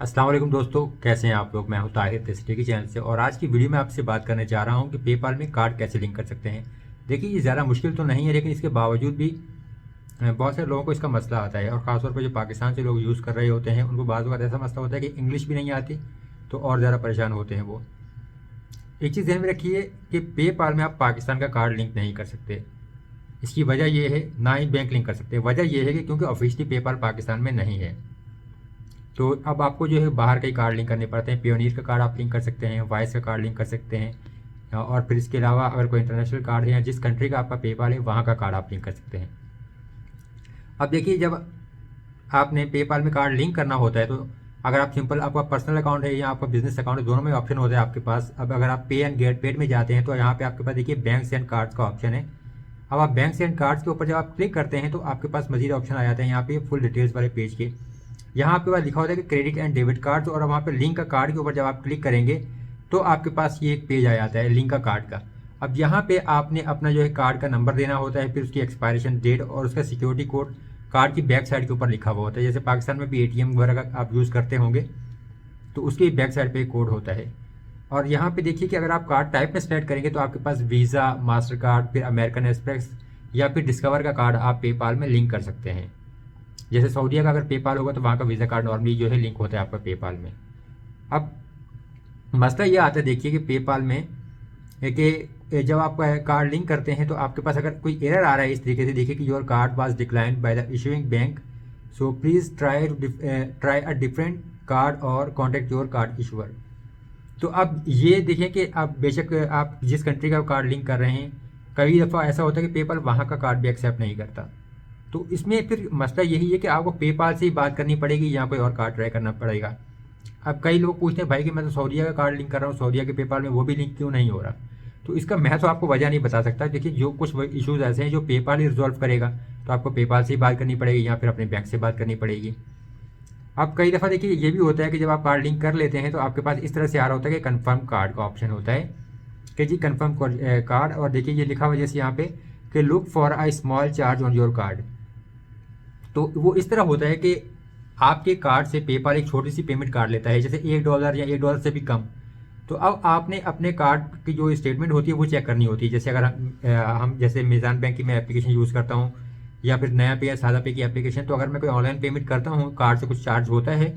अस्सलाम वालेकुम दोस्तों, कैसे हैं आप लोग। मैं हूं ताहिर टेस्टी की चैनल से और आज की वीडियो में आपसे बात करने जा रहा हूं कि पेपाल में कार्ड कैसे लिंक कर सकते हैं। देखिए, ये ज़्यादा मुश्किल तो नहीं है, लेकिन इसके बावजूद भी बहुत सारे लोगों को इसका मसला आता है और ख़ासतौर पर जो पाकिस्तान से लोग यूज़ कर रहे होते हैं उनको बाज़ वक़्त ऐसा मसला होता है कि इंग्लिश भी नहीं आती, तो और ज़्यादा परेशान होते हैं वो। एक चीज़ ध्यान में रखिए कि पेपाल में आप पाकिस्तान का कार्ड लिंक नहीं कर सकते। इसकी वजह यह है, ना ही बैंक लिंक कर सकते। वजह यह है कि क्योंकि ऑफिशियली पेपाल पाकिस्तान में नहीं है, तो अब आपको जो है बाहर के ही कार्ड लिंक करने पड़ते हैं। पियोनियर का कार्ड आप लिंक कर सकते हैं, वाइस का कार्ड लिंक कर सकते हैं, और फिर इसके अलावा अगर कोई इंटरनेशनल कार्ड है या जिस कंट्री का आपका पेपाल है वहाँ का कार्ड आप लिंक कर सकते हैं। अब देखिए, जब आपने पेपाल में कार्ड लिंक करना होता है तो अगर आप सिंपल आपका पर्सनल अकाउंट है या आपका बिजनेस अकाउंट है, दोनों में ऑप्शन होता है आपके पास। अब अगर आप पे एंड गेट पेड में जाते हैं तो यहाँ पे आपके पास देखिए बैंक एंड कार्ड्स का ऑप्शन है। अब आप बैंक एंड कार्ड्स के ऊपर जब आप क्लिक करते हैं तो आपके पास मजीद ऑप्शन आ जाते हैं यहाँ पे फुल डिटेल्स वाले पेज के। यहाँ आपके पास लिखा होता है कि क्रेडिट एंड डेबिट कार्ड्स, और वहाँ पे लिंक का कार्ड के ऊपर जब आप क्लिक करेंगे तो आपके पास ये एक पेज आ जाता है लिंक का कार्ड का। अब यहाँ पे आपने अपना जो है कार्ड का नंबर देना होता है, फिर उसकी एक्सपायरेशन डेट और उसका सिक्योरिटी कोड कार्ड की बैक साइड के ऊपर लिखा हुआ होता है। जैसे पाकिस्तान में भी एटीएम वगैरह का आप यूज़ करते होंगे तो उसके बैक साइड पे एक कोड होता है। और यहाँ पे देखिए कि अगर आप कार्ड टाइप में सेलेक्ट करेंगे तो आपके पास वीज़ा, मास्टर कार्ड, फिर अमेरिकन एक्सप्रेस या फिर डिस्कवर का कार्ड आप पेपाल में लिंक कर सकते हैं। जैसे सऊदीया का अगर पेपाल होगा तो वहाँ का वीज़ा कार्ड नॉर्मली जो है लिंक होता है आपका पेपाल में। अब मसला ये आता है देखिए कि पेपाल में कि जब आप कार्ड लिंक करते हैं तो आपके पास अगर कोई एरर आ रहा है इस तरीके से, देखिए कि your card was declined by the issuing bank, so please try a different card और कॉन्टेक्ट योर कार्ड इशूअर। तो अब ये देखिए कि आप बेशक आप जिस कंट्री का कार्ड लिंक कर रहे हैं, कई दफ़ा ऐसा होता है कि पेपाल वहाँ का कार्ड भी एक्सेप्ट नहीं करता। तो इसमें फिर मसला यही है कि आपको पेपाल से ही बात करनी पड़ेगी या कोई और कार्ड ट्राई करना पड़ेगा। अब कई लोग पूछते हैं भाई कि मैं तो सऊदीया का कार्ड लिंक कर रहा हूँ, सऊदीया के पेपाल में वो भी लिंक क्यों नहीं हो रहा। तो इसका मैं तो आपको वजह नहीं बता सकता। देखिए, जो कुछ इश्यूज़ ऐसे हैं जो पेपाल ही रिजॉल्व करेगा, तो आपको पेपाल से ही बात करनी पड़ेगी या फिर अपने बैंक से बात करनी पड़ेगी। अब कई दफ़ा देखिए ये भी होता है कि जब आप कार्ड लिंक कर लेते हैं तो आपके पास इस तरह से आ रहा होता है कि कन्फर्म कार्ड का ऑप्शन होता है कि जी कन्फर्म कार्ड, और देखिए ये लिखा हुआ जैसे यहाँ पे कि look for a small charge on your card. तो वो इस तरह होता है कि आपके कार्ड से पेपाल एक छोटी सी पेमेंट काट लेता है, जैसे $1 या $1 से भी कम। तो अब आपने अपने कार्ड की जो स्टेटमेंट होती है वो चेक करनी होती है। जैसे अगर हम जैसे मीज़ान बैंक की मैं एप्लीकेशन यूज़ करता हूँ या फिर नया पे या सादा पे की एप्लीकेशन, तो अगर मैं कोई ऑनलाइन पेमेंट करता हूँ कार्ड से कुछ चार्ज होता है,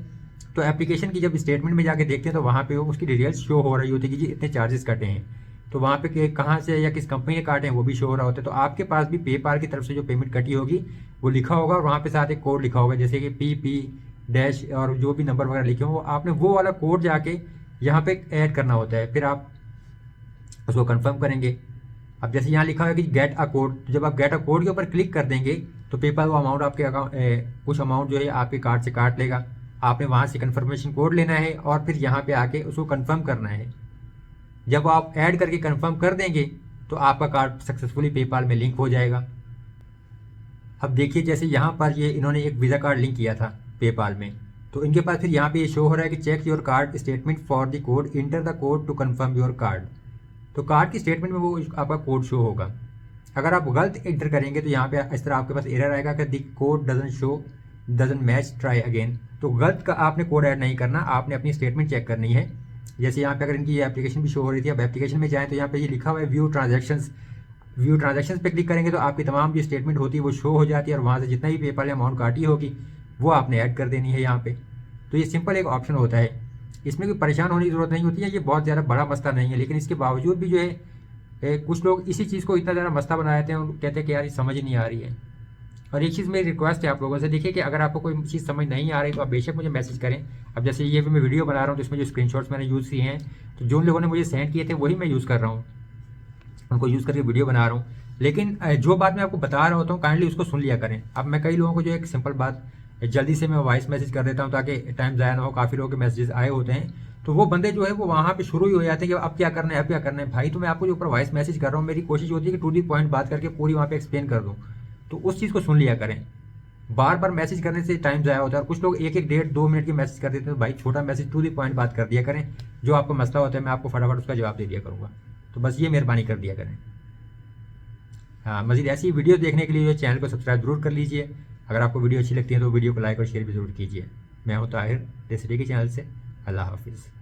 तो एप्लीकेशन की जब स्टेटमेंट में जाके देखते हैं तो वहाँ पे वो उसकी डिटेल्स शो हो रही होती है कि जी इतने चार्जेस कटे हैं। तो वहाँ पे कहाँ से या किस कंपनी ने काटे हैं वो भी शो हो रहा होता है। तो आपके पास भी पेपाल की तरफ से जो पेमेंट कटी होगी वो लिखा होगा और वहाँ पे साथ एक कोड लिखा होगा, जैसे कि PP- और जो भी नंबर वगैरह लिखे हो आपने वो वाला कोड जाके यहाँ पे ऐड करना होता है, फिर आप उसको कंफर्म करेंगे। अब जैसे यहाँ लिखा है कि गेट अ कोड, तो जब आप गेट अ कोड के ऊपर क्लिक कर देंगे तो पेपाल वो अमाउंट आपके अकाउंट कुछ अमाउंट जो है आपके कार्ड से काट लेगा। आपने वहाँ से कन्फर्मेशन कोड लेना है और फिर यहाँ पे आके उसको कन्फर्म करना है। जब आप ऐड करके कंफर्म कर देंगे तो आपका कार्ड सक्सेसफुली पेपाल में लिंक हो जाएगा। अब देखिए जैसे यहाँ पर ये इन्होंने एक वीज़ा कार्ड लिंक किया था पेपाल में, तो इनके पास फिर यहाँ पे ये शो हो रहा है कि check your card statement for the code, enter the code to confirm your card. तो कार्ड की स्टेटमेंट में वो आपका कोड शो होगा। अगर आप गलत एंटर करेंगे तो यहाँ पे इस तरह आपके पास एरर आएगा कि the code doesn't show, doesn't match, try again. तो गलत का आपने कोड ऐड नहीं करना, आपने अपनी स्टेटमेंट चेक करनी है। जैसे यहाँ पे अगर इनकी ये एप्लीकेशन भी शो हो रही थी, अब एप्लीकेशन में जाएँ तो यहाँ पे ये लिखा हुआ है व्यू ट्रांजैक्शंस पे क्लिक करेंगे तो आपकी तमाम जो स्टेटमेंट होती है वो शो हो जाती है और वहाँ से जितना भी पेपाल अमाउंट काटी होगी वो आपने ऐड कर देनी है यहाँ पे। तो ये सिंपल एक ऑप्शन होता है, इसमें कोई परेशान होने की ज़रूरत नहीं होती है। ये बहुत ज़्यादा बड़ा मसला नहीं है, लेकिन इसके बावजूद भी जो है कुछ लोग इसी चीज़ को इतना ज़्यादा मसला बना देते हैं और कहते हैं कि यार ये समझ ही नहीं आ रही है। और एक चीज़ मेरी रिक्वेस्ट है आप लोगों से, देखिए कि अगर आपको कोई चीज़ समझ नहीं आ रही तो आप बेशक मुझे मैसेज करें। अब जैसे ये भी मैं वीडियो बना रहा हूँ तो इसमें जो स्क्रीनशॉट्स मैंने यूज़ किए हैं तो जो लोगों ने मुझे सेंड किए थे वही मैं यूज़ कर रहा हूँ, उनको यूज़ करके वीडियो बना रहा हूँ। लेकिन जो बात मैं आपको बता रहा होता हूँ काइंडली उसको सुन लिया करें। अब मैं कई लोगों को जो एक सिंपल बात जल्दी से मैं वॉइस मैसेज कर देता हूँ ताकि टाइम ज़ाया ना हो, काफ़ी लोगों के मैसेजेस आए होते हैं, तो वो बंदे जो है वो वहाँ पे शुरू ही हो जाते हैं कि अब क्या करना है, अब क्या करना है। भाई तो मैं आपको जो ऊपर वॉइस मैसेज कर रहा हूँ मेरी कोशिश होती है कि टू दी पॉइंट बात करके पूरी वहाँ पे एक्सप्लेन कर दूँ, तो उस चीज़ को सुन लिया करें। बार बार मैसेज करने से टाइम ज़ाया होता है और कुछ लोग एक एक 1.5-2 मिनट की मैसेज कर देते हैं। तो भाई छोटा मैसेज टू दी पॉइंट बात कर दिया करें, जो आपको मसला होता है मैं आपको फटाफट उसका जवाब दे दिया करूँगा। तो बस ये मेहरबानी कर दिया करें। हाँ, मज़ीद ऐसी वीडियो देखने के लिए चैनल को सब्सक्राइब जरूर कर लीजिए। अगर आपको वीडियो अच्छी लगती है तो वीडियो को लाइक और शेयर भी ज़रूर कीजिए। मैं हूँ ताहिर, टेस्टी के चैनल से। अल्लाह हाफिज़।